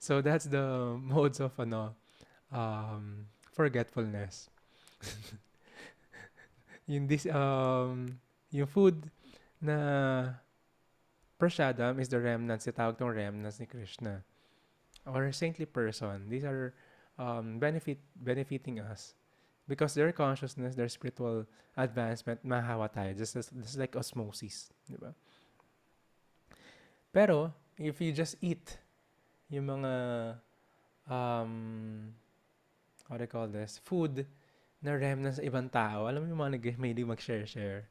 So that's the modes of forgetfulness. Yung this yung food na prasadam is the remnants, itawag tong remnants ni Krishna or saintly person. These are benefiting us because their consciousness, their spiritual advancement, mahawa tayo. Just like osmosis, di ba? Pero, if you just eat yung mga, um, how do you call this, food na remnants sa ibang tao, alam mo yung mga mahilig mag-share-share,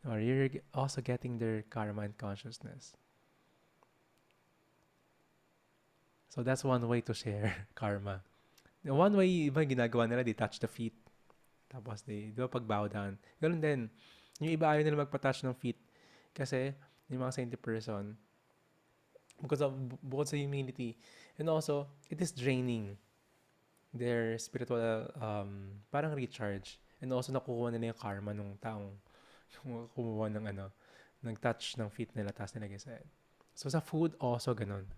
or you're also getting their karma and consciousness. So that's one way to share karma. One way, iba ginagawa nila, they touch the feet. Tapos di ba pag bow down. Ganun din. Yung iba ayaw nila magpa-touch ng feet. Kasi, yung mga saintly person, bukod sa humility, and also, it is draining their spiritual, parang recharge. And also, nakukuha nila yung karma nung taong yung kumuha ng nag-touch ng feet nila, tapos nilagay sa head. So, sa food, also ganun.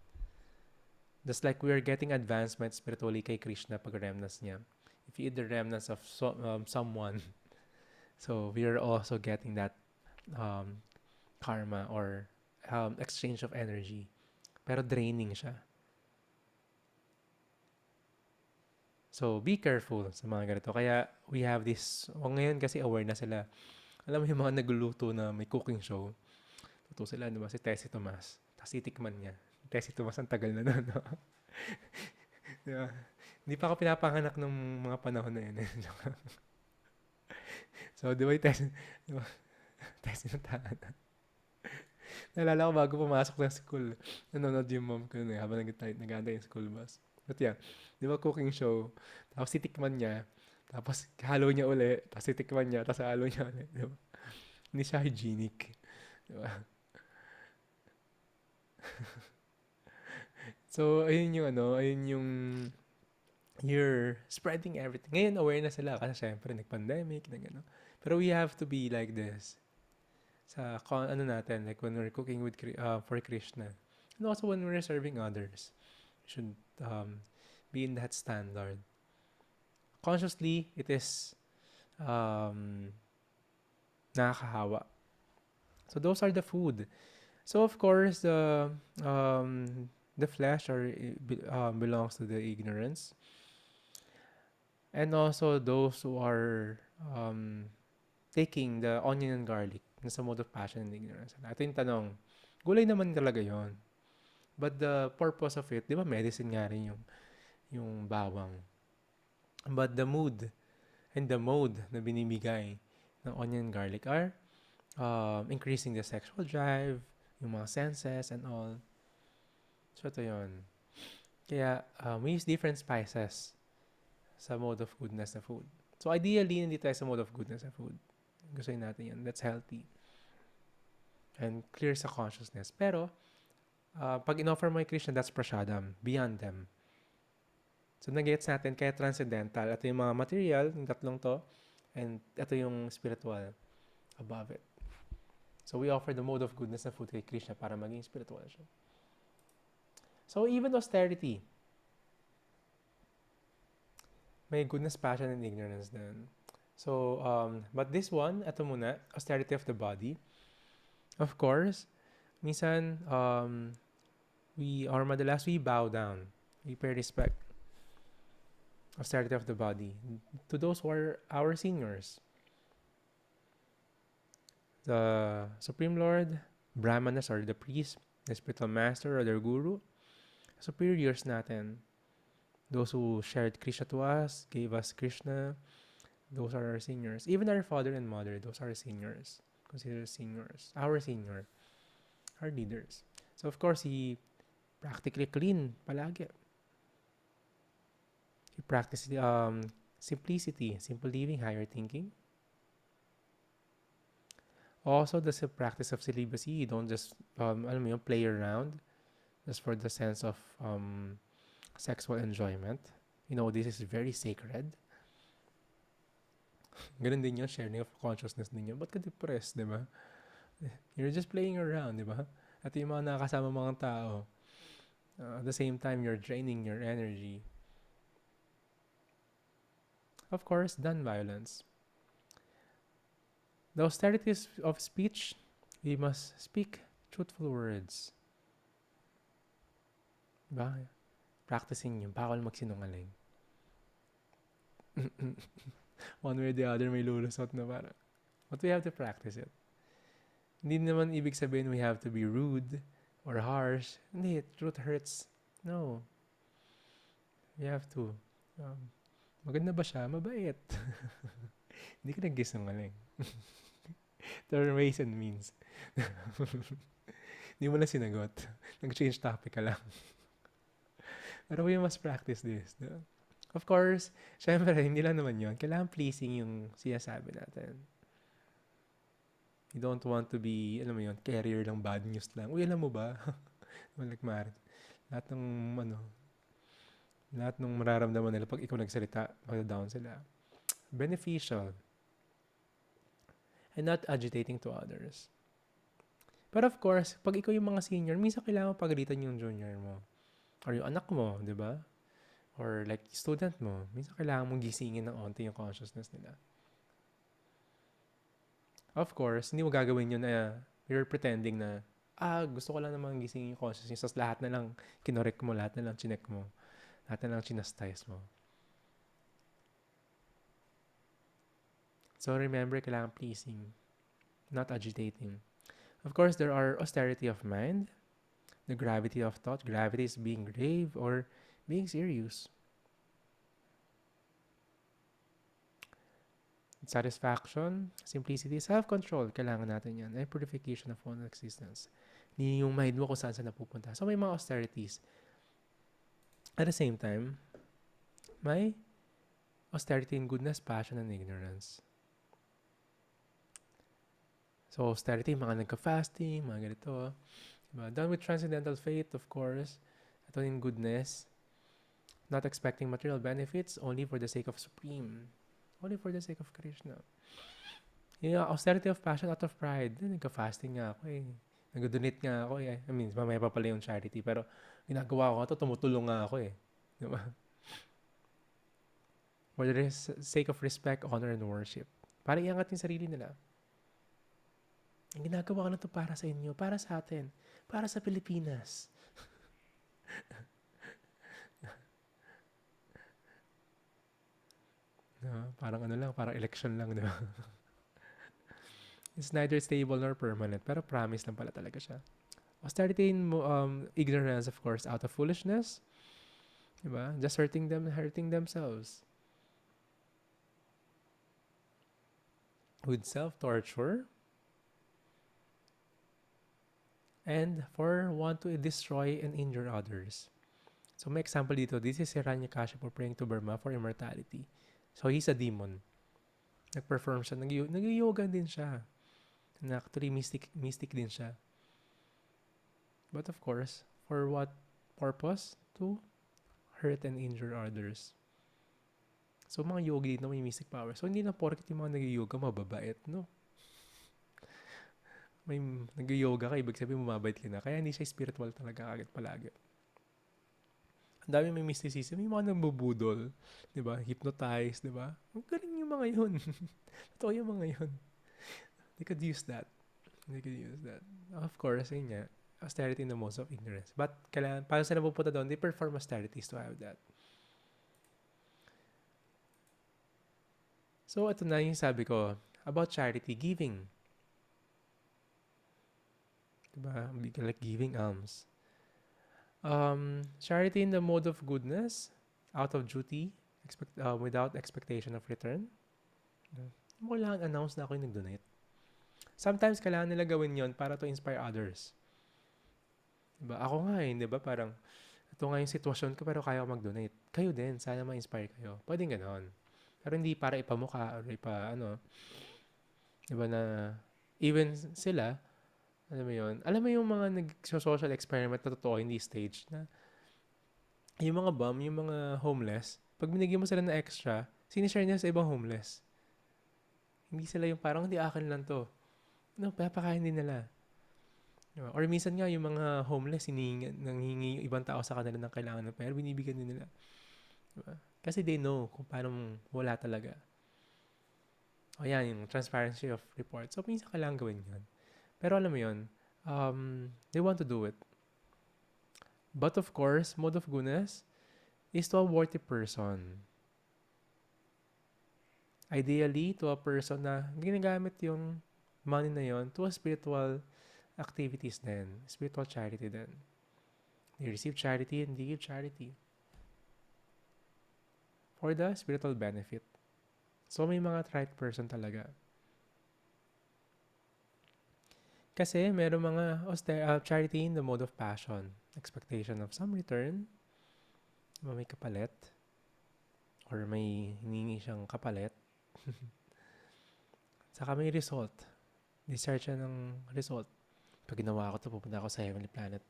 Just like we are getting advancement spiritually kay Krishna pag remnants niya. If you eat the remnants of someone, so we are also getting that um, karma or exchange of energy. Pero draining siya. So, be careful sa mga ganito. Kaya, we have this, ngayon kasi aware na sila. Alam mo yung mga nagluluto na may cooking show, luto sila, di ba? Si Tessie Tomas. Tapos titikman niya. Tessie Tomas, ang tagal na nun, no? Di ba? Hindi pa ako pinapanganak ng mga panahon na yun. So, di ba yung Tessie, di ba? Tessie na tahanan. Naalala ko bago pumasok ng school, nanonood yung mom ko na habang nag-aantay yung school bus. But yeah, di ba cooking show, tapos titikman niya, tapos halo niya uli, tapos titikman niya, tapos halo niya uli. Di ba? Hindi siya hygienic. Di ba? So, ayun yung you're spreading everything. Ngayon, aware na sila kasi syempre, nag-pandemic, Pero we have to be like this. Sa, natin, like when we're cooking for Krishna. And also when we're serving others. We should be in that standard. Consciously, it is nakakahawa. So, those are the food. So, of course, the flesh belongs to the ignorance. And also those who are taking the onion and garlic sa mode of passion and ignorance. Ito yung tanong, gulay naman talaga yon. But the purpose of it, di ba medicine nga rin yung bawang. But the mood and the mode na binibigay ng onion and garlic are increasing the sexual drive, yung mga senses and all. So ito yun. Kaya we use different spices sa mode of goodness na food. So ideally, hindi tayo sa mode of goodness na food. Gusto natin yan. That's healthy. And clear sa consciousness. Pero, pag in-offer mo kay Krishna, that's prasadam. Beyond them. So nag-gets natin, kaya transcendental. Ito yung mga material, yung tatlong to. And ito yung spiritual above it. So we offer the mode of goodness na food kay Krishna para maging spiritual siya. So even austerity, may goodness, passion, and ignorance din. So, but this one, ito muna, austerity of the body. Of course, minsan, madalas we bow down. We pay respect. Austerity of the body. To those who are our seniors. The Supreme Lord, Brahmanas or the priest, the spiritual master or their guru, superiors natin. Those who shared Krishna to us, gave us Krishna, those are our seniors. Even our father and mother, those are seniors. Considered seniors. Our senior. Our leaders. So of course, he practically clean palagi. He practiced simplicity, simple living, higher thinking. Also, the practice of celibacy. You don't just play around just for the sense of sexual enjoyment. This is very sacred. Ganun din yun, sharing of consciousness din yun. Ba't ka depressed, di ba? You're just playing around, di ba? At yung mga nakakasama mga tao, At the same time, you're draining your energy. Of course, non-violence. The austerities of speech, we must speak truthful words. Diba? Practicing yung bawal magsinungaling. One way or the other may lulusot na parang. But we have to practice it. Hindi naman ibig sabihin we have to be rude or harsh. Hindi, truth hurts. No. We have to. Maganda ba siya? Mabait. Hindi ka nagsisinungaling. There are ways and means. Hindi mo na sinagot. Nag-change topic ka lang. Pero we must practice this. No? Of course, syempre, hindi lang naman yun. Kailangan pleasing yung sinasabi natin. You don't want to be, alam mo yun, carrier ng bad news lang. Uy, alam mo ba? Like Marit. Lahat ng mararamdaman nila pag ikaw nagsalita, down sila. Beneficial. And not agitating to others. But of course, pag ikaw yung mga senior, minsan kailangan pagalitan yung junior mo. Or yung anak mo, di ba? Or like student mo. Minsan kailangan mong gisingin ng onti yung consciousness nila. Of course, hindi mo gagawin yun na you're pretending na, gusto ko lang naman gisingin yung consciousness. Tapos lahat na lang kinorek mo, lahat na lang chinek mo, lahat na lang chinastize mo. So remember, kailangan pleasing, not agitating. Of course, there are austerity of mind, the gravity of thought. Gravity is being grave or being serious. Satisfaction, simplicity, self-control. Kailangan natin yan. And purification of one's existence. Hindi yung mind mo kung saan napupunta. So may mga austerities. At the same time, may austerity in goodness, passion, and ignorance. So austerity, mga nagka-fasting, mga ganito. Diba? Done with transcendental faith, of course. Ito in goodness. Not expecting material benefits, only for the sake of supreme. Only for the sake of Krishna. Yung austerity of passion out of pride. Nagka-fasting nga ako eh. Nag-donate nga ako eh. I mean, mamaya pa pala yung charity. Pero ginagawa ko ito, tumutulong nga ako eh. Diba? For the sake of respect, honor, and worship. Para iangat yung sarili nila. Ang ginagawa ko na ito para sa inyo, para sa atin, para sa Pilipinas. No, parang parang election lang, diba? It's neither stable nor permanent, pero promise lang pala talaga siya. Austerity in ignorance, of course, out of foolishness. Diba? Just hurting themselves. With self-torture. And for want to destroy and injure others. So may example dito, this is Hiranyakashipu praying to Brahma for immortality. So he's a demon. Nag-perform siya, nag-yoga din siya. And actually, mystic din siya. But of course, for what purpose? To hurt and injure others. So mga yogi dito may mystic power. So hindi na porket yung mga nag-yoga mababait, no? May nag-yoga ka, ibig sabihin bumabait ka na. Kaya hindi siya spiritual talaga agad palagi. Ang dami may mysticism. May mga nambubudol. Diba? Hypnotize, diba? Ang galing yung mga yun. Totoo yung mga yun. They could use that. Of course, yun nga. Austerity in the most of ignorance. But, kailangan, paano sila pupunta doon? They perform austerities to have that. So, ito na yung sabi ko about charity, giving. Diba? Like giving alms. Charity in the mode of goodness, out of duty, without expectation of return. Mo kailangan announce na ako yung nag-donate. Sometimes kailangan nila gawin yon para to inspire others. Diba? Ako nga diba? Parang, ito nga yung sitwasyon ko pero kaya ko mag-donate. Kayo din, sana ma-inspire kayo. Pwedeng ganon. Pero hindi para ipamukha or diba na, even sila, alam mo yung mga nag-social experiment na totoo, hindi stage, na yung mga bum, yung mga homeless, pag binigyan mo sila ng extra, sinishare niya sa ibang homeless. Hindi sila yung parang, hindi akin lang to. No, papakain din nila. Diba? Or minsan nga yung mga homeless, nanghingi yung ibang tao sa kanila ng kailangan ng pera, binibigyan din nila. Diba? Kasi they know kung paano wala talaga. O yan, yung transparency of report. So, minsan kailangan gawin yun. Pero alam mo yun, they want to do it. But of course, mode of goodness is to a worthy person. Ideally, to a person na ginagamit yung money na yon to a spiritual activities din. Spiritual charity din. They receive charity and they give charity. For the spiritual benefit. So, may mga right person talaga. Kasi, meron mga charity in the mode of passion. Expectation of some return. May kapalit. Or may hiningi siyang kapalit. Saka may result. Desire siya ng result. Pag ginawa ko to, pupunta ako sa heavenly planet.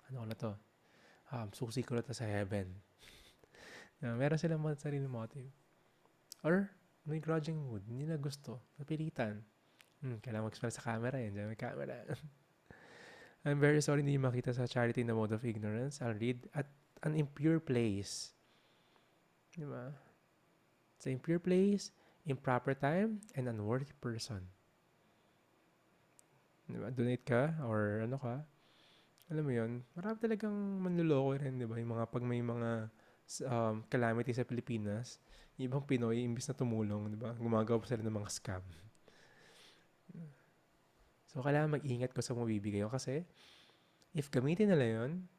Ano na to? Susi ko na to sa heaven. Meron silang mga sarili motive. Or, may grudging mood. Hindi na gusto. Napilitan. Kailangan mag-smile sa camera yan. Diyan may camera. I'm very sorry hindi makita sa charity in the mode of ignorance. I'll read at an impure place. Diba? Sa impure place, improper time, and unworthy person. Diba? Donate ka or ano ka. Alam mo yun, marami talagang manluloko rin, diba? Yung mga, pag may mga calamity sa Pilipinas, yung ibang Pinoy, imbis na tumulong, diba? Gumagawa pa sila ng mga scam. So, kailangan mag-ingat ko sa mabibigay ko kasi if gamitin nila yun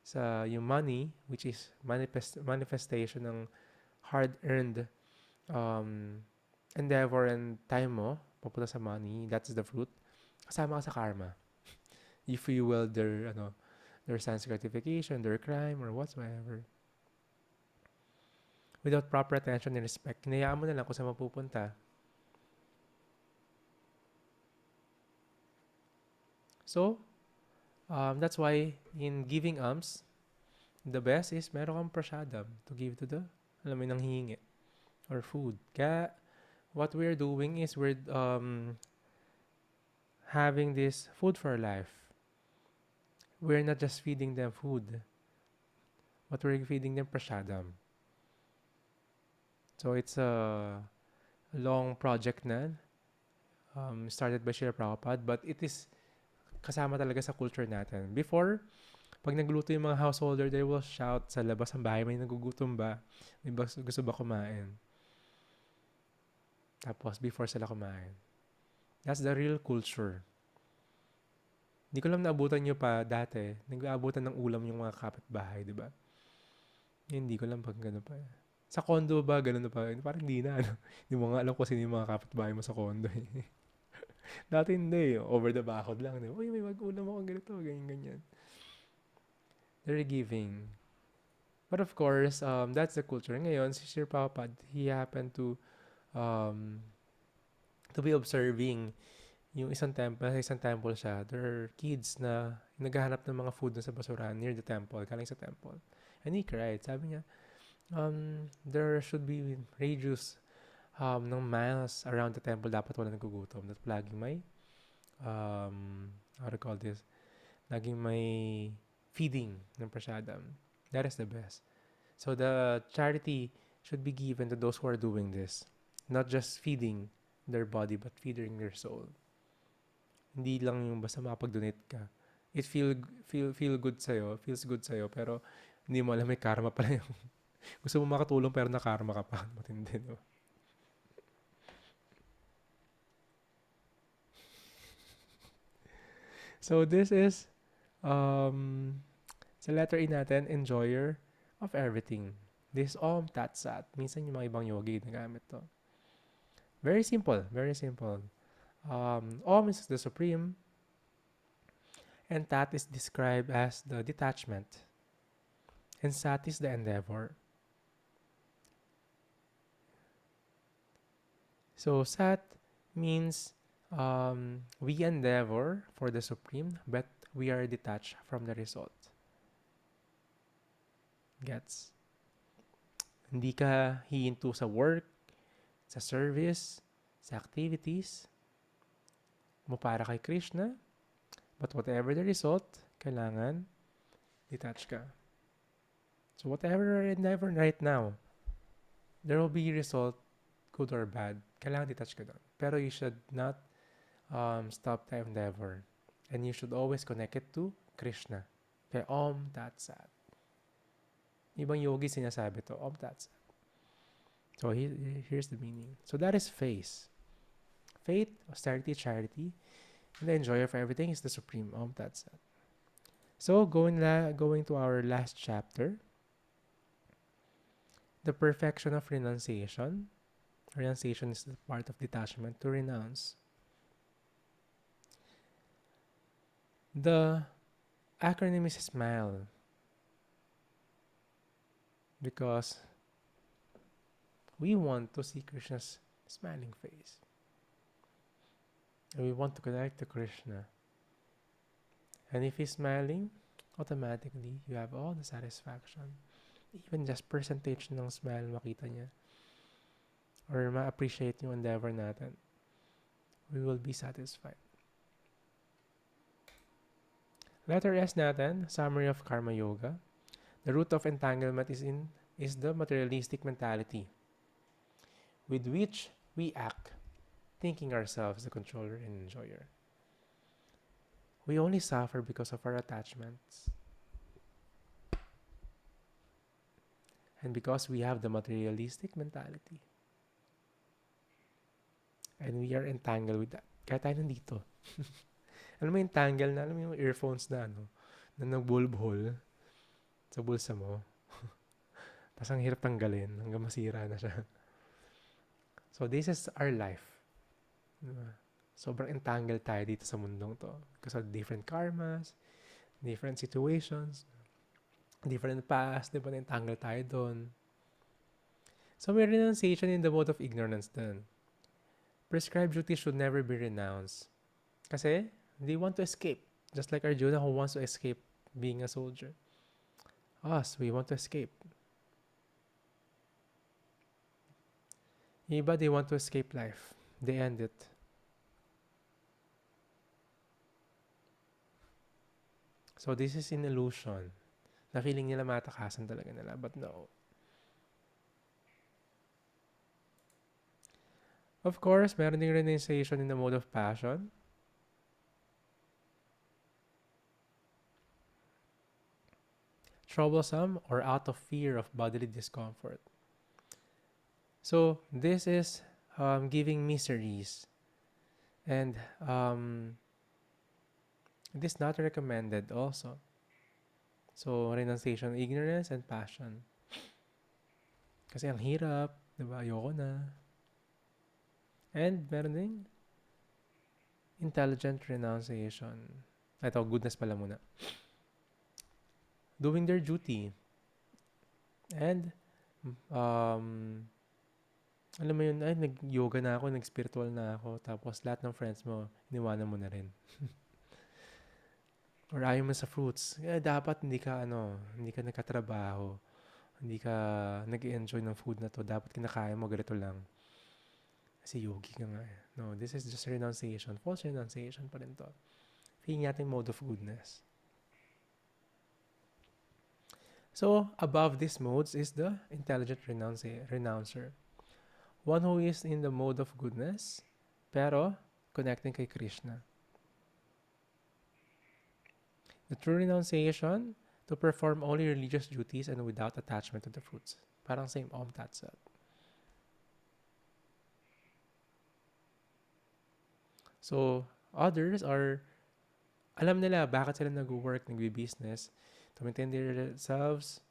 sa yung money, which is manifestation ng hard-earned endeavor and time mo, papunta sa money, that's the fruit, kasama ka sa karma. If you will their sense gratification, their crime, or whatsoever. Without proper attention and respect, hinayaan mo na lang kung saan mapupunta. So, that's why in giving alms, the best is meron kang prasadam to give to the, alam mo, nanghihingi or food. Kaya, what we're doing is we're having this food for life. We're not just feeding them food, but we're feeding them prasadam. So, it's a long project na started by Srila Prabhupada, but it is kasama talaga sa culture natin. Before, pag nagluto yung mga householder, they will shout sa labas ng bahay, may nagugutom ba? May gusto ba kumain? Tapos, before sila kumain. That's the real culture. Hindi ko lang naabutan nyo pa dati. Nag-aabutan ng ulam yung mga kapitbahay, di ba? Hindi ko lang pag gano'n pa. Sa condo ba, gano'n na pa? Parang hindi na. Hindi mo nga alam kung sino yung mga kapitbahay mo sa condo. Dati hindi. Over the bakod lang. Uy, may mag-ulam ako ganito. Ganyan. They're giving. But of course, that's the culture. Ngayon, si Sir Prabhupada, he happened to be observing yung isang temple siya. There are kids na naghahanap ng mga food sa basurahan near the temple, galing sa temple. And he cried. Sabi niya, there should be radius ng miles around the temple, dapat wala nagugutom. That laging may how to call this? Laging may feeding ng prasadam. That is the best. So the charity should be given to those who are doing this. Not just feeding their body, but feeding their soul. Hindi lang yung basta makapag-donate ka. It feels good sa'yo, pero hindi mo alam may karma pala yung gusto mo makatulong pero na-karma ka pa. Matindi, no? So this is sa letter E natin, enjoyer of everything. This Om Tat Sat. Minsan yung mga ibang yogi nagamit to. Very simple. Very simple. Om is the supreme. And Tat is described as the detachment. And Sat is the endeavor. So Sat means we endeavor for the supreme, but we are detached from the result. Gets? Hindi ka hihinto sa work, sa service, sa activities mo para kay Krishna, But whatever the result, kailangan detach ka. So whatever endeavor right now, there will be result, good or bad. Kailangan detach ka doon. Pero you should not stop the endeavor. And you should always connect it to Krishna. Kaya Om Tat Sat. Ibang yogi sinasabi to, Om Tat Sat. So here's the meaning. So that is faith. Faith, austerity, charity, and the enjoyer of everything is the supreme Om Tat Sat. So going to our last chapter, the perfection of renunciation. Renunciation is the part of detachment, to renounce. The acronym is SMILE because we want to see Krishna's smiling face. And we want to connect to Krishna. And if he's smiling, automatically, you have all the satisfaction. Even just percentage ng smile makita niya. Or ma-appreciate yung endeavor natin. We will be satisfied. Letter S natin, summary of Karma Yoga. The root of entanglement is the materialistic mentality with which we act, thinking ourselves the controller and enjoyer. We only suffer because of our attachments. And because we have the materialistic mentality. And we are entangled with that. Kaya tayo nandito. Alam mo yung tangle na, alam mo yung earphones na na nagbulbhol sa bulsa mo. Tapos ang hirap tanggalin hanggang masira na siya. So this is our life. Diba? Sobrang entangled tayo dito sa mundong to. Because of different karmas, different situations, different past, diba, na-entangled tayo doon. So may renunciation in the mode of ignorance din. Prescribed duties should never be renounced. Kasi they want to escape. Just like Arjuna who wants to escape being a soldier. Us, we want to escape. Iba, they want to escape life. They end it. So this is an illusion. Na feeling nila matakasan talaga nila. But no. Of course, meron ding renunciation in the mode of passion. Troublesome or out of fear of bodily discomfort. So this is giving miseries. And it is not recommended also. So renunciation, ignorance, and passion. Kasi ang hirap, diba? Ayoko na. And meron ding intelligent renunciation. Ito, goodness pala muna. Doing their duty. And, alam mo yun, ay, nag-yoga na ako, nag-spiritual na ako, tapos lahat ng friends mo, iniwanan mo na rin. Or ayaw mo sa fruits. Dapat hindi ka nagkatrabaho. Hindi ka nag-enjoy ng food na to. Dapat kinakain mo, ganito lang. Kasi yogi ka nga. No, this is just renunciation. False renunciation pa rin to. Feeling natin mode of goodness. So, above these modes is the intelligent renouncer. One who is in the mode of goodness, pero connecting kay Krishna. The true renunciation, to perform only religious duties and without attachment to the fruits. Parang same Om Tat Sat. So, others are, alam nila bakit sila nag-work, nag-business, to maintain themselves,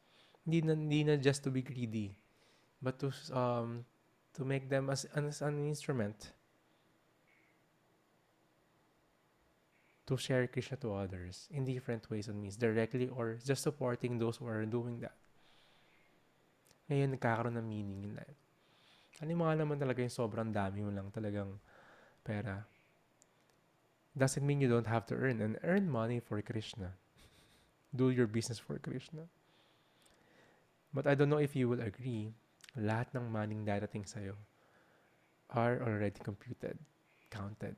hindi na just to be greedy, but to make them as an instrument to share Krishna to others in different ways and means, directly or just supporting those who are doing that. Ngayon, nagkakaroon ng meaning in life. Ano yung mga naman talaga yung sobrang dami mo lang talagang pera. Doesn't mean you don't have to earn, and earn money for Krishna. Do your business for Krishna. But I don't know if you will agree, lahat ng maning darating sa'yo are already computed, counted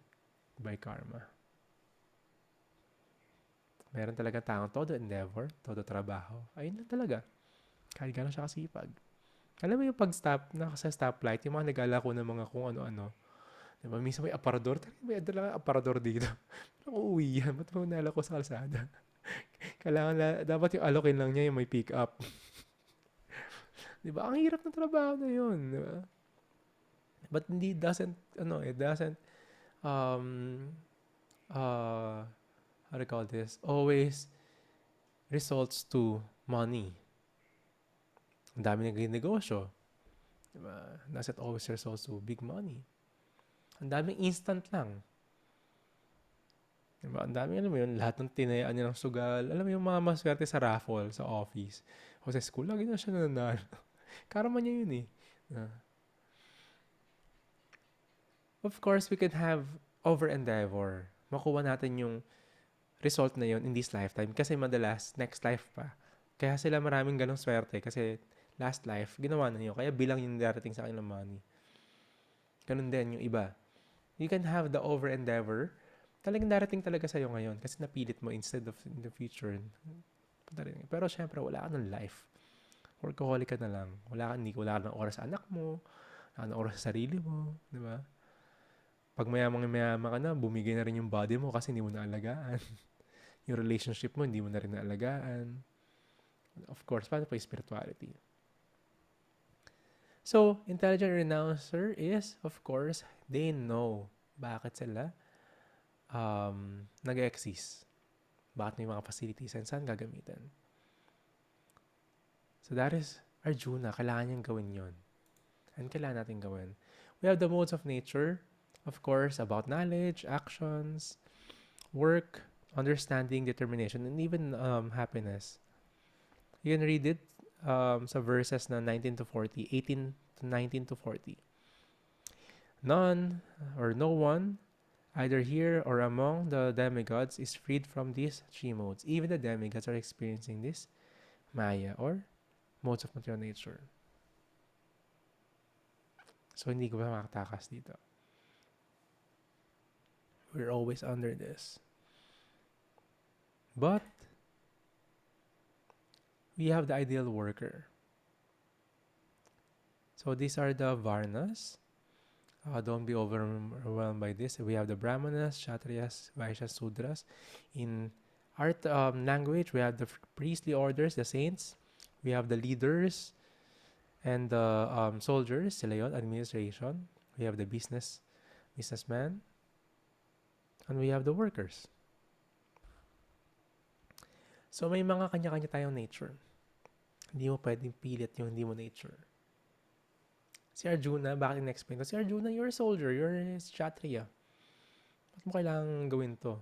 by karma. Meron talaga taong todo endeavor, todo trabaho. Ayun lang talaga. Kahit gano'n siya kasipag. Alam mo yung pag-stop, nasa stoplight, yung mga nag-alako ng mga kung ano-ano. Diba? Minsan may aparador. May dala aparador dito. Ako uuwi yan. Ba't mo nalako sa kalsada? Kailangan dapat yung alokin lang niya yung may pick up. Diba? Ang hirap ng trabaho na yun. Diba? But hindi, it doesn't, um, how do you call this? Always results to money. Ang dami naging negosyo. Diba? Doesn't always results to big money. Ang daming instant lang. Diba? Ang dami, alam mo yun, lahat ng tinayaan niya ng sugal. Alam mo yung mga maswerte sa raffle, sa office, o sa school, lagi na siya nananalo. Karama niya yun eh. Of course, we can have over-endeavor. Makuha natin yung result na yun in this lifetime kasi madalas, next life pa. Kaya sila maraming ganong swerte kasi last life, ginawa na yun. Kaya bilang yung darating sa akin ng money. Ganun din yung iba. You can have the over-endeavor. Talagang darating talaga sa'yo ngayon kasi napilit mo instead of in the future. Pero syempre, wala ka ng life. Workaholic ka na lang. Wala ka ng oras sa anak mo. Wala ka ng oras sa sarili mo. Di ba? Pag mayaman ka na, bumigay na rin yung body mo kasi hindi mo naalagaan. Yung relationship mo, hindi mo na rin naalagaan. Of course, paano pa yung spirituality? So, intelligent renouncer is, of course, they know bakit sila nag-exist. Bakit may mga facilities and saan gagamitin. So, that is Arjuna. Kailangan niyang gawin yun. And kailangan natin gawin. We have the modes of nature, of course, about knowledge, actions, work, understanding, determination, and even happiness. You can read it sa verses na 19 to 40, 18 to 19 to 40. None or no one, either here or among the demigods, is freed from these three modes. Even the demigods are experiencing this Maya or modes of material nature. So, hindi ko ba makatakas dito? We're always under this. But, we have the ideal worker. So, these are the Varnas. Don't be overwhelmed by this. We have the Brahmanas, Kshatriyas, Vaishyas, Sudras. In art language, we have the priestly orders, the saints. We have the leaders and the soldiers, sila yun, administration. We have the businessmen. And we have the workers. So, may mga kanya-kanya tayong nature. Hindi mo pwedeng pilit yung hindi mo nature. Si Arjuna, bakit in-explain ko? Si Arjuna, you're a soldier, you're a Kshatriya. Ba't mo kailangan gawin to?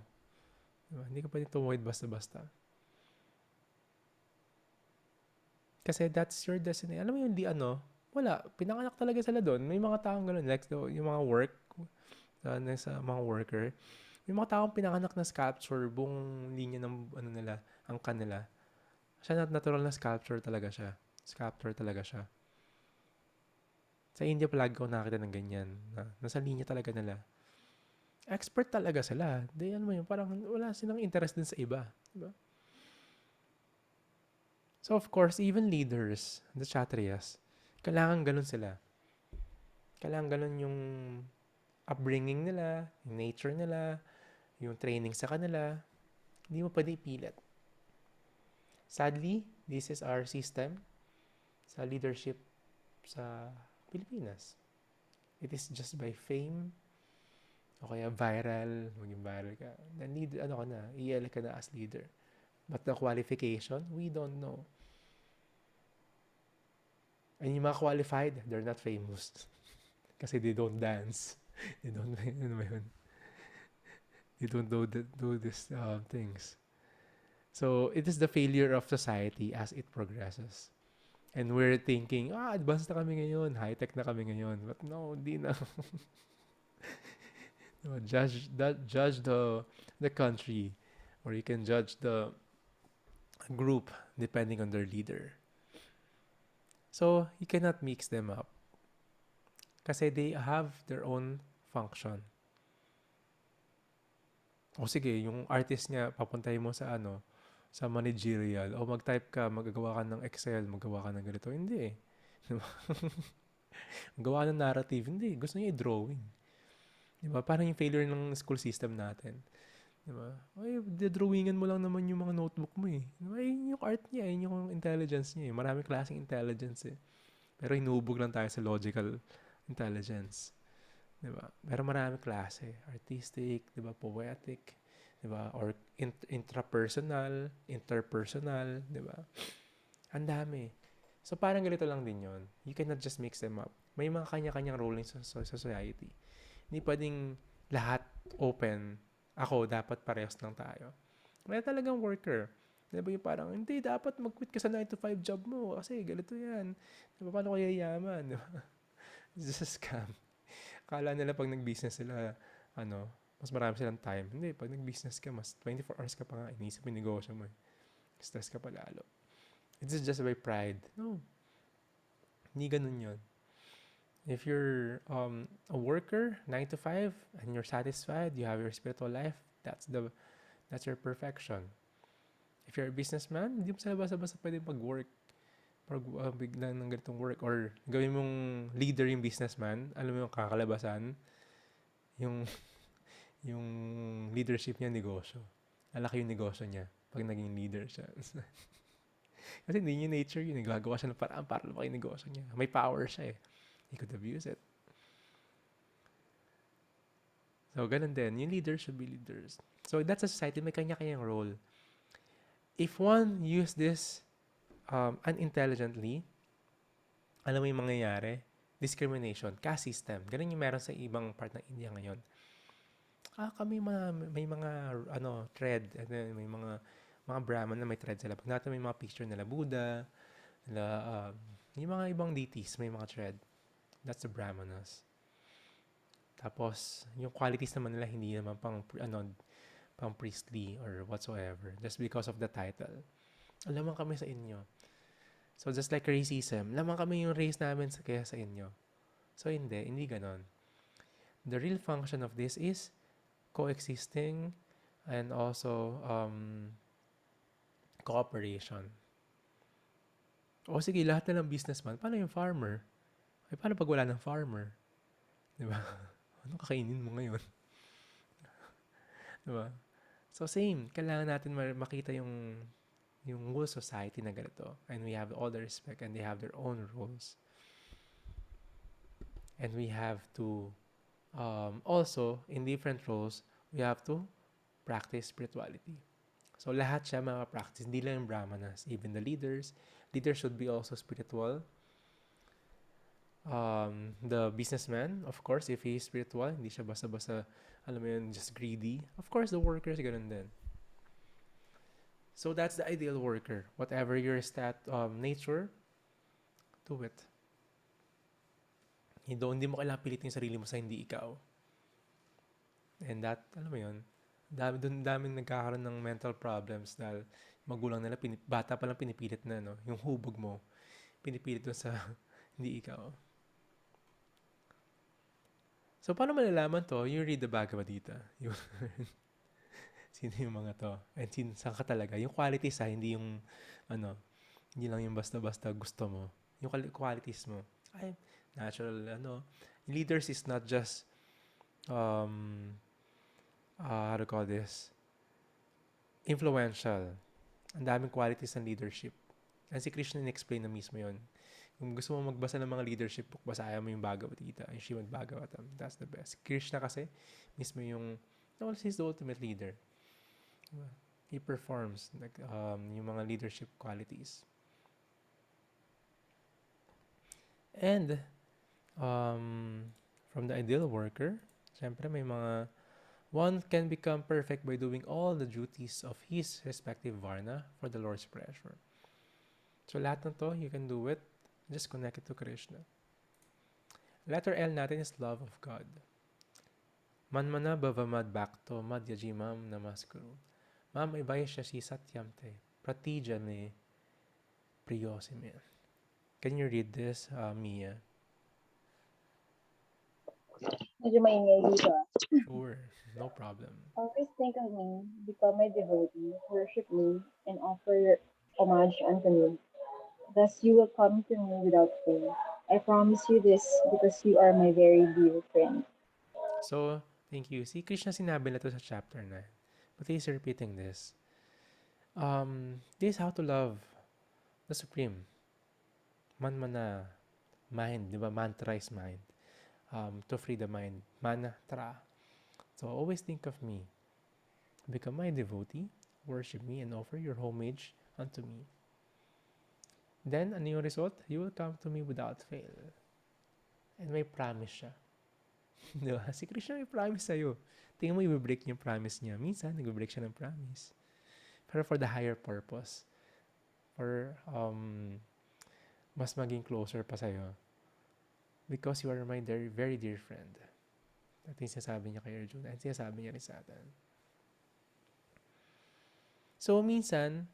Diba? Hindi ka pwedeng tumuhid basta-basta. Kasi that's your destiny. Alam mo yung wala. Pinanganak talaga sila doon. May mga taong gano'n. Like yung mga work, sa mga worker. May mga taong pinanganak na sculpture, buong linya ng nila, angkan nila. Siya natural na sculpture talaga siya. Sculptor talaga siya. Sa India palagi ko nakita ng ganyan. Nasa linya talaga nila. Expert talaga sila. Di mo yun, parang wala silang interest din sa iba. Diba? So of course, even leaders, the Kshatriyas, kailangan ganun sila. Kailangan ganun yung upbringing nila, yung nature nila, yung training sa kanila. Hindi mo pwede ipilit. Sadly, this is our system sa leadership sa Pilipinas. It is just by fame o kaya maging viral ka. Then i-elect ka na as leader. But the qualification, we don't know. And yung mga qualified, they're not famous. Kasi they don't dance. They don't, they don't do these things. So, it is the failure of society as it progresses. And we're thinking, advanced na kami ngayon, high-tech na kami ngayon. But no, hindi na. Judge the country, or you can judge the group depending on their leader. So, you cannot mix them up. Kasi they have their own function. O sige, yung artist niya, papuntahin mo sa sa managerial. O mag-type ka, magagawa ka ng Excel, magawa ka ng ganito. Hindi eh. Diba? Magawa ka ng narrative. Hindi. Gusto niya i-drawing. Diba? Parang yung failure ng school system natin. Diba? Ay, drawingan mo lang naman yung mga notebook mo eh. Diba? Ay, yung art niya, yun yung intelligence niya eh. Maraming klaseng intelligence eh. Pero hinubog lang tayo sa logical intelligence. Diba? Pero maraming klase. Artistic, diba? Poetic, diba? Or intrapersonal, interpersonal, diba? Ang dami. So parang ganito lang din yon. You cannot just mix them up. May mga kanya-kanyang role sa society. Hindi pwedeng lahat open. Ako, dapat parehas lang tayo. May talagang worker. Diba yung parang, hindi, dapat mag-quit ka sa 9 to 5 job mo kasi ganito yan. Diba, paano ko yayaman? Diba? It's just a scam. Akala nila pag nag-business sila, mas marami silang time. Hindi, pag nag-business ka, mas 24 hours ka pa nga, inisip mo yung negosyo mo. Stress ka pa lalo. It's just by pride. No. Hindi ganun yun. If you're a worker, 9 to 5, and you're satisfied, you have your spiritual life, that's your perfection. If you're a businessman, hindi mo sa basta-basta pwede mag-work. Pag bigla ng ganitong work. Or gawin mong leader yung businessman, alam mo yung kakalabasan, yung yung leadership niya negosyo. Alaki yung negosyo niya pag naging leader siya. Kasi hindi niya nature yun. Gagawa siya ng paraan para lumaki yung negosyo niya. May power siya eh. He could abuse it. So, ganun din. Yung leaders should be leaders. So, that's a society. May kanya-kanyang role. If one use this unintelligently, alam mo yung mangyayari? Discrimination, caste system. Ganun yung meron sa ibang part ng India ngayon. Kami may mga thread, and then may mga Brahman na may thread sila. Pag natin may mga picture nila Buddha, nila yung mga ibang deities, may mga thread. That's the Brahmanas. Tapos, yung qualities naman nila hindi naman pang priestly or whatsoever, just because of the title. Lamang kami sa inyo. So, just like racism, lamang kami yung race namin kaya sa inyo. So, hindi ganon. The real function of this is coexisting and also cooperation. O sige, lahat na ng businessman, paano yung farmer? Ay, paano pag wala ng farmer? Diba? Anong kakainin mo ngayon? Diba? So same, kailangan natin makita yung whole society na ganito. And we have all the respect and they have their own rules. And we have to, also, in different roles, we have to practice spirituality. So lahat siya practice, hindi lang yung brahmanas, even the leaders. Leaders should be also spiritual. The businessman, of course, if he is spiritual, hindi siya basta-basta, alam mo yun, just greedy. Of course, the workers, ganun din. So that's the ideal worker. Whatever your nature, do it. Hindi mo kailangan pilitin yung sarili mo sa hindi ikaw. And that, alam mo yun, daming nagkakaroon ng mental problems dahil magulang nila, bata pa lang pinipilit na, yung hubog mo, pinipilit doon sa hindi ikaw. So, paano malalaman to? You read the Bhagavad-Gita. Sino yung mga to? And saan ka talaga? Yung qualities hindi yung, hindi lang yung basta-basta gusto mo. Yung qualities mo. Ay, natural, leaders is not just, how to call this? Influential. Ang daming qualities ng leadership. And si Krishna in-explain na mismo yun. Kung gusto mo magbasa ng mga leadership book, basahin mo yung Bhagavad-Gita, yung Srimad Bhagavatam. That's the best. Krishna kasi, mismo he's the ultimate leader. He performs yung mga leadership qualities. And, from the ideal worker, syempre may one can become perfect by doing all the duties of his respective varna for the Lord's pleasure. So lahat ng to, you can do it. Just connect it to Krishna. Letter L natin is love of God. Manmana bhavamad bhakto madhyajimam namaskuru. Mam ibayasya si satyamte pratijane priyosime. Can you read this, Mia? Medyo maingay dito. Sure, no problem. Always think of me, become my devotee, worship me, and offer your homage unto me. Thus you will come to me without fail. I promise you this because you are my very dear friend. So, thank you. Si Krishna sinabi na to sa chapter 9. But he's repeating this. This is how to love the Supreme. Manmana, mind, di ba? Mantra is mind. To free the mind. Mantra. So, always think of me. Become my devotee, worship me, and offer your homage unto me. Then, ano yung result? You will come to me without fail. And may promise siya. Di ba? Si Krishna may promise sa'yo. Tingnan mo, i-break niya yung promise niya. Minsan, nag-break siya ng promise. Pero for the higher purpose. For mas maging closer pa sa'yo. Because you are my very dear friend. At yung sinasabi niya kay Arjuna. At sinasabi niya rin sa atin. So, minsan,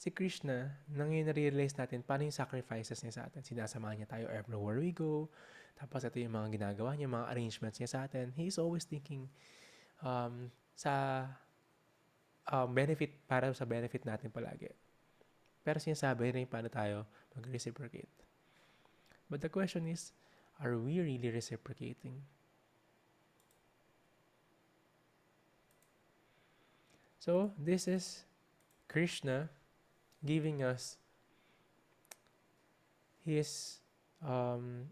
si Krishna, nang na-realize natin paano yung sacrifices niya sa atin. Sinasamahan niya tayo everywhere we go. Tapos ito yung mga ginagawa niya, mga arrangements niya sa atin. He is always thinking sa benefit, para sa benefit natin palagi. Pero sinasabi rin paano tayo mag-reciprocate. But the question is, are we really reciprocating? So, this is Krishna giving us his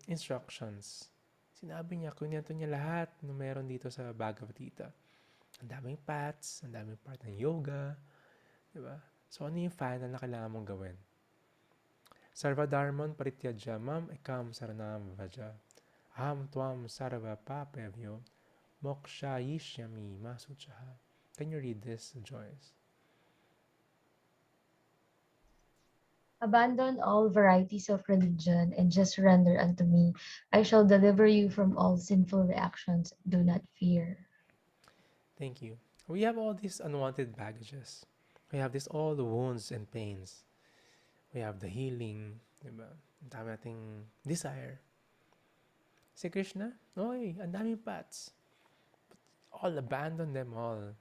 instructions. Sinabi niya, kunento niya lahat na meron dito sa Bhagavad-Gita. Ang daming paths, ang daming part ng yoga, di ba? So, ano yung final na kailangan mong gawin? Sarvadharman parityajya mam ekam saranam vaja. Aham tuam sarva papevyo mokshayishyami masuchaha. Can you read this, Joyce? Abandon all varieties of religion and just surrender unto me. I shall deliver you from all sinful reactions. Do not fear. Thank you. We have all these unwanted baggages. We have all the wounds and pains. We have the healing, diba? Ang dami nating desire. Si Krishna, oy, ang daming paths. All abandon them all.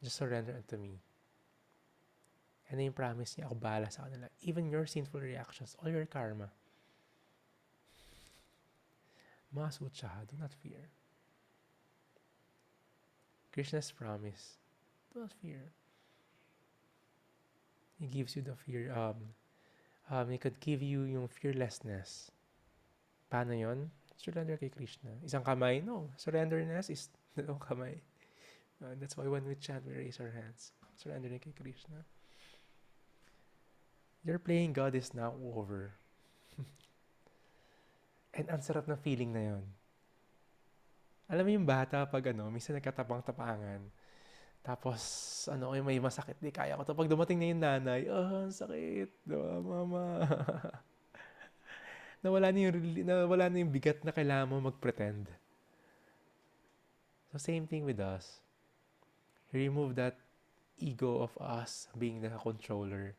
Just surrender unto me. And yung promise niya, ako bahala sa kanila. Even your sinful reactions, all your karma. Masutsaha, do not fear. Krishna's promise, do not fear. He gives you the fear. He could give you yung fearlessness. Paano yon? Surrender kay Krishna. Isang kamay? No. Surrenderness is dalawang kamay. That's why when we chant, we raise our hands. Surrender kay Krishna. Your playing God is now over. And ang sarap ng feeling na yon. Alam mo yung bata pag minsan nagkatapang-tapangan. Tapos, may masakit, di kaya ko to. Pag dumating na yung nanay, ang sakit, diba, mama? nawala na yung bigat na kailangan mo mag-pretend. So, same thing with us. Remove that ego of us being the controller.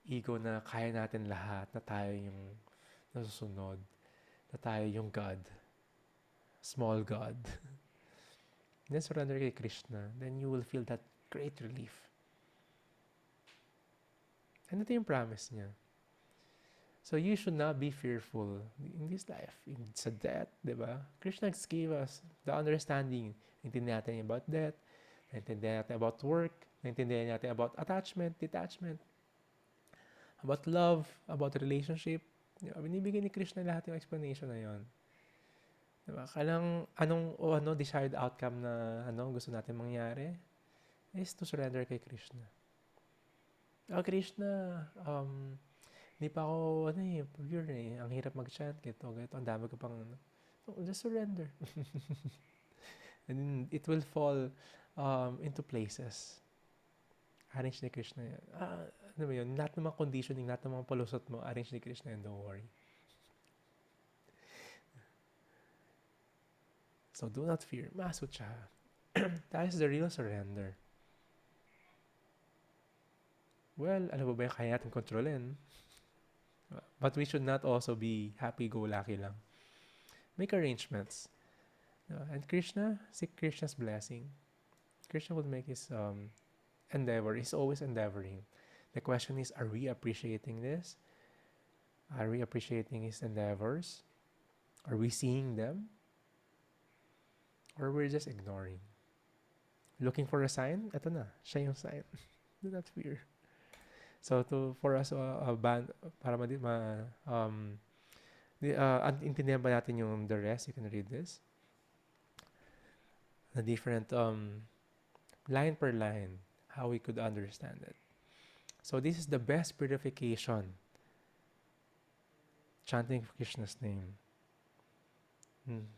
Ego na kaya natin lahat, na tayo yung nasusunod, na tayo yung God. Small God. Then surrender kay Krishna. Then you will feel that great relief. And ito yung promise niya. So you should not be fearful in this life. Sa death, di ba? Krishna gave us the understanding. Naintindihan natin about death. Naintindihan natin about work. Naintindihan natin about attachment, detachment. About love, about relationship. Diba? Binibigay ni Krishna lahat yung explanation na yon. Diba? Anong desired outcome na gusto natin mangyari is to surrender kay Krishna. Krishna, hindi pa ako, pure eh. Ang hirap mag-chant, ganito. Ang dami ko pang, just surrender. And then it will fall into places. Arrange ni Krishna yan. Ano ba yun? Lahat ng mga conditioning, lahat ng mga palusot mo, arrange ni Krishna yan, don't worry. So do not fear. Masutsa. That is the real surrender. Well, ano ba yung kaya natin kontrolin? But we should not also be happy-go-lucky lang. Make arrangements. And Krishna, seek Krishna's blessing. Krishna will make his endeavor. He's always endeavoring. The question is, are we appreciating this? Are we appreciating his endeavors? Are we seeing them? Or we're just ignoring? Looking for a sign? Ito na, siya yung sign. Do not fear. So for us band para intindihan ba natin yung the rest? You can read this. The different line per line, how we could understand it. So this is the best purification, chanting Krishna's name.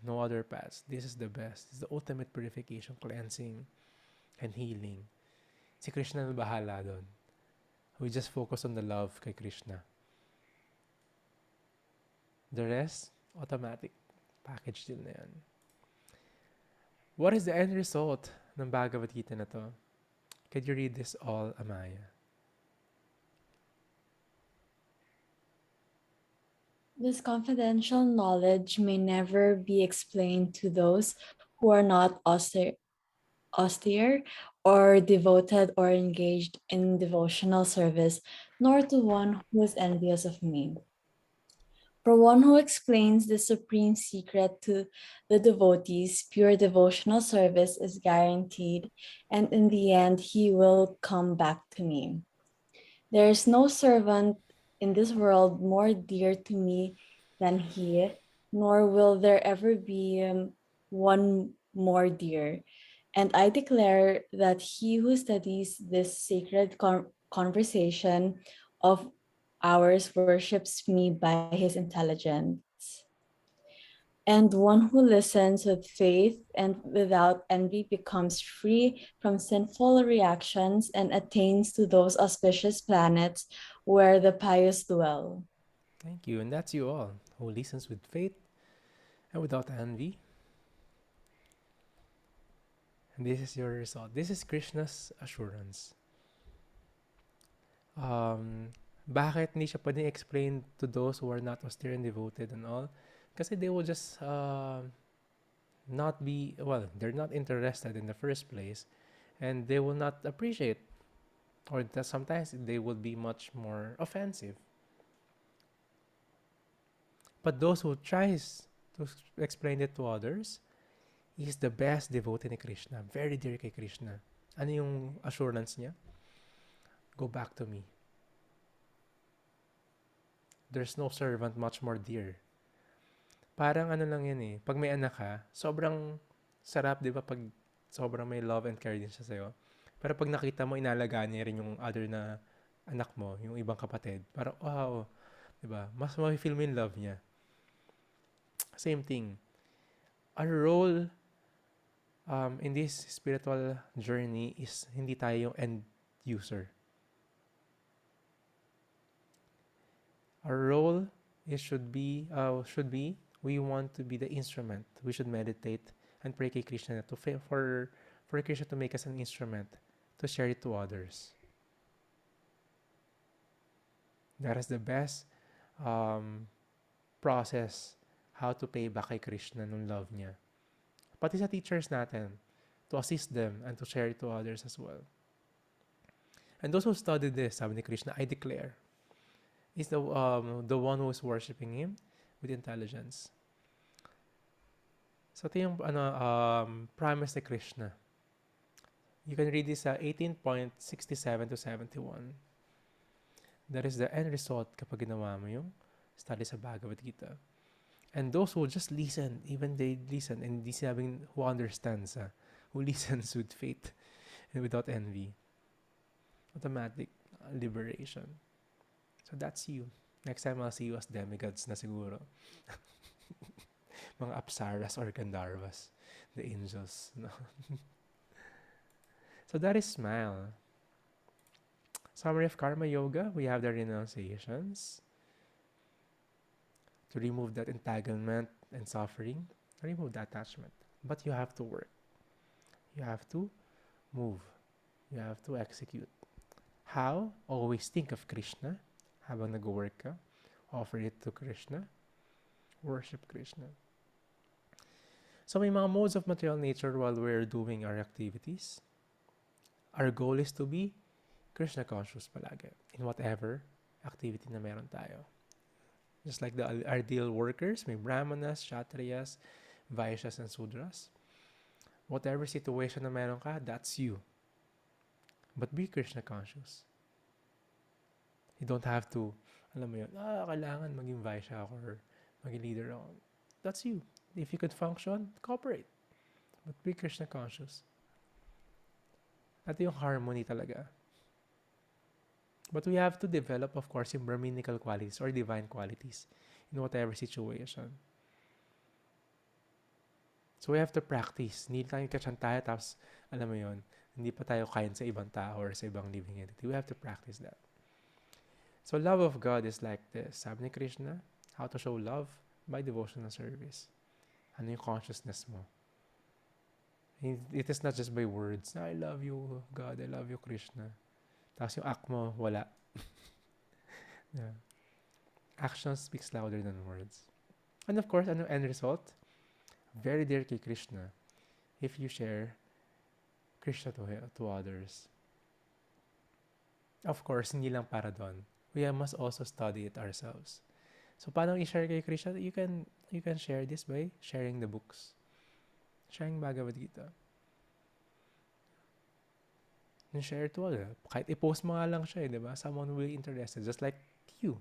No other paths. This is the best. It's the ultimate purification, cleansing, and healing. Si Krishna na bahala doon. We just focus on the love kay Krishna. The rest, automatic. Package deal na yan. What is the end result ng Bhagavad-Gita na to? Could you read this all, Amaya? This confidential knowledge may never be explained to those who are not austere or devoted or engaged in devotional service, nor to one who is envious of me. For one who explains the supreme secret to the devotees, pure devotional service is guaranteed, and in the end, he will come back to me. There is no servant in this world more dear to me than he, nor will there ever be one more dear. And I declare that he who studies this sacred conversation of ours worships me by his intelligence. And one who listens with faith and without envy becomes free from sinful reactions and attains to those auspicious planets where the pious dwell. Thank you. And that's you all who listens with faith and without envy. And this is your result. This is Krishna's assurance. Bakit hindi siya pwedeng explain to those who are not austere and devoted and all? Kasi they will just not be, well, they're not interested in the first place, and they will not appreciate, or that sometimes they will be much more offensive. But those who tries to explain it to others, is the best devotee ni Krishna. Very dear kay Krishna. Ano yung assurance niya? Go back to me. There's no servant much more dear. Parang ano lang yan eh. Pag may anak ka, sobrang sarap, di ba? Pag sobrang may love and care din siya sa'yo. Pero pag nakita mo, inalagaan niya rin yung other na anak mo, yung ibang kapatid. Parang, wow. Di ba? Mas ma-feel mo yung love niya. Same thing. Our role in this spiritual journey is hindi tayo yung end user. Our role should be we want to be the instrument. We should meditate and pray kay Krishna for Krishna to make us an instrument to share it to others. That is the best process how to pay back kay Krishna nung love niya. Pati sa teachers natin, to assist them and to share it to others as well. And those who studied this, sabi ni Krishna, I declare, is the one who is worshiping him with intelligence. So ito yung promise ni Krishna. You can read this 18.67 to 71. That is the end result kapag ginawa mo yung study sa Bhagavad-Gita. And those who just listen, even they listen, and di sinabing who understands, who listens with faith and without envy. Automatic liberation. So that's you. Next time I'll see you as demigods na siguro. Mga apsaras or gandharvas. The angels. No? So that is smile. Summary of Karma Yoga, we have the renunciations. To remove that entanglement and suffering, remove the attachment. But you have to work. You have to move. You have to execute. How? Always think of Krishna. Habang nag-work ka, offer it to Krishna. Worship Krishna. So may mga modes of material nature while we're doing our activities. Our goal is to be Krishna conscious palagi in whatever activity na meron tayo. Just like the ideal workers, may brahmanas, kshatriyas, vaishyas, and sudras. Whatever situation na meron ka, that's you. But be Krishna conscious. You don't have to, alam mo yun, kailangan maging vaishya ako or maging leader ako. That's you. If you could function, cooperate. But be Krishna conscious. At yung harmony talaga. But we have to develop, of course, yung Brahminical qualities or divine qualities in whatever situation. So we have to practice. Hindi tayo kachan tayo tapos, alam mo yun, hindi pa tayo kain sa ibang tao or sa ibang living entity. We have to practice that. So love of God is like this. Sabi ni Krishna, how to show love? By devotional service. Ano yung consciousness mo? It is not just by words. I love you, God. I love you, Krishna. Tapos yung act mo, wala. Yeah. Action speaks louder than words. And of course, ano end result? Very dear kay Krishna if you share Krishna to others. Of course, hindi lang para doon. We must also study it ourselves. So, paano i-share kay Krishna? You can share this by sharing the books. Sharing Bhagavad-Gita. And share to all. Kahit i-post mo nga lang siya, di ba? Someone will be interested. Just like you.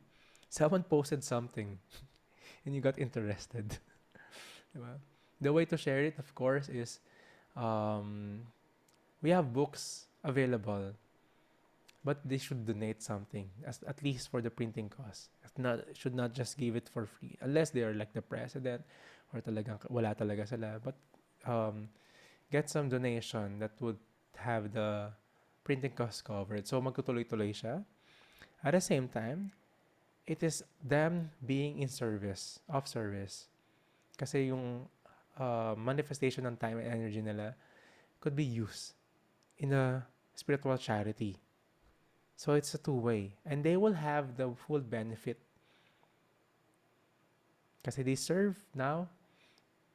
Someone posted something and you got interested. Diba? The way to share it, of course, is we have books available, but they should donate something, at least for the printing cost. Should not just give it for free, unless they are like the president or talagang wala talaga sila. But get some donation that would have the printing cost covered. So magtutuloy-tuloy siya. At the same time, it is them being in service, of service. Kasi yung manifestation ng time and energy nila could be used in a spiritual charity. So it's a two-way. And they will have the full benefit. Kasi they serve now,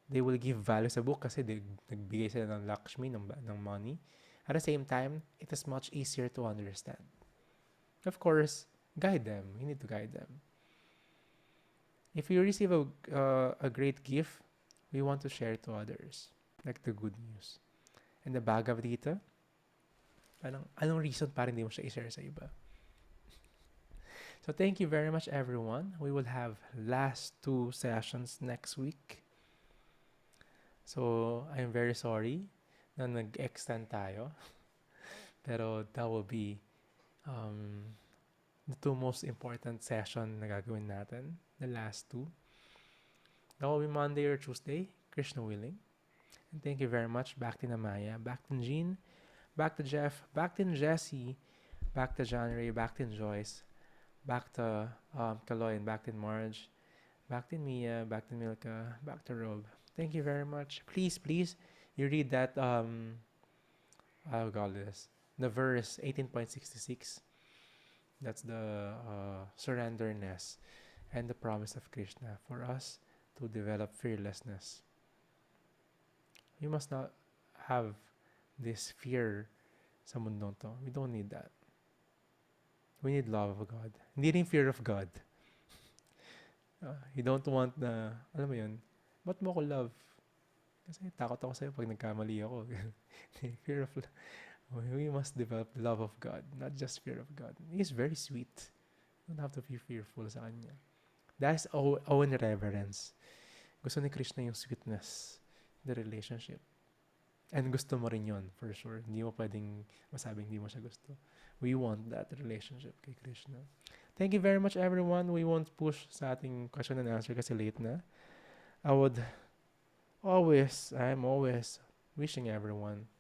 they will give value sa book kasi nagbigay sila ng Lakshmi, ng money. At the same time, it is much easier to understand. Of course, guide them. You need to guide them. If you receive a great gift, we want to share to others, like the good news. And the Bhagavad-Gita, anong reason para hindi mo siya i-share sa iba? So thank you very much, everyone. We will have last 2 sessions next week. So I'm very sorry na nag-extend tayo. Pero that will be the 2 most important session na gagawin natin. The last 2. That will be Monday or Tuesday, Krishna willing. And thank you very much. Back to Namaya, back to Jean, back to Jeff, back to Jesse, back to January, back to Joyce, back to Kaloy, and back to Marge, back to Mia, back to Milka, back to Rob. Thank you very much. Please, you read that, I'll call this, the verse 18.66. That's the surrenderness and the promise of Krishna for us to develop fearlessness. We must not have this fear sa mundong to. We don't need that. We need love of God. Hindi rin fear of God. You don't want na, alam mo yun, ba't mo ko love? Kasi takot ako sa'yo pag nagkamali ako. Fear of love. We must develop love of God, not just fear of God. He is very sweet. You don't have to be fearful sa Kanya. That's own reverence. Gusto ni Krishna yung sweetness, the relationship. And gusto mo rin yun, for sure. Hindi mo pwedeng masabing hindi mo siya gusto. We want that relationship kay Krishna. Thank you very much, everyone. We won't push sa ating question and answer kasi late na. I'm always wishing everyone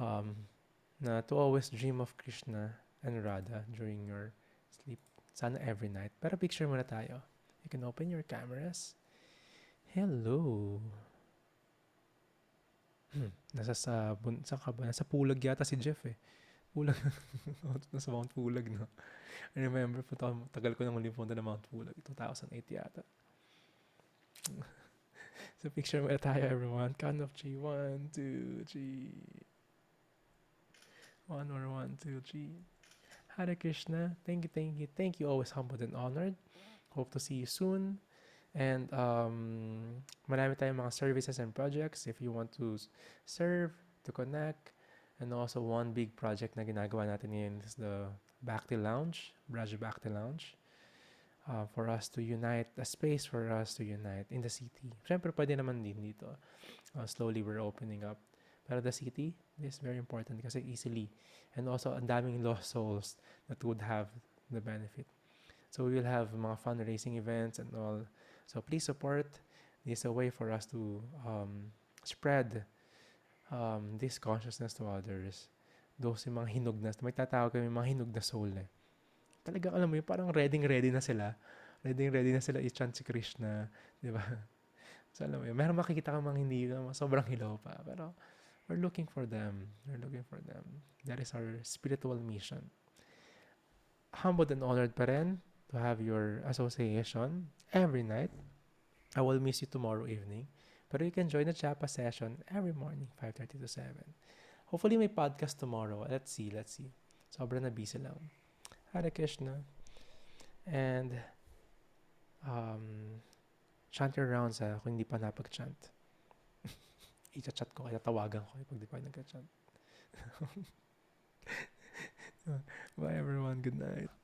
na to always dream of Krishna and Radha during your sleep. Sana every night. Pero picture muna tayo. You can open your cameras. Hello. Nasa Pulag yata si Jeff eh. Pulag. Nasa Mount Pulag, no? I remember, tagal ko nang huli punta na Mount Pulag. 2008 yata. So picture muna tayo everyone. Count of three. 1, 2, 3. One more, 1, 2, 3. Hare Krishna. Thank you, thank you, thank you. Always humbled and honored. Hope to see you soon. And marami tayong mga services and projects if you want to serve, to connect. And also one big project na ginagawa natin ngayon is the Bhakti Lounge, Bhakti Lounge. For us to unite, a space for us to unite in the city. Siyempre, pwede naman din dito. Slowly, we're opening up. Pero the city is very important kasi easily. And also, ang daming lost souls that would have the benefit. So, we will have mga fundraising events and all. So, please support. This is a way for us to spread this consciousness to others. Those yung mga hinog na, may tatawag kami mga hinog na soul eh. Talagang alam mo yun, parang ready na sila. Ready na sila i-chant si Krishna. Di ba? So alam mo yun, meron makikita ka mga hindi, sobrang hilaw pa. Pero we're looking for them. We're looking for them. That is our spiritual mission. Humbled and honored pa rin to have your association every night. I will miss you tomorrow evening. Pero you can join the Chapa session every morning, 5:30 to 7. Hopefully may podcast tomorrow. Let's see. Sobrang na busy lang. Hare Krishna. And chant your rounds kung hindi pa napag-chant. I-chat ko, kaya tawagan ko pag di pa nag-chant. Bye everyone. Good night.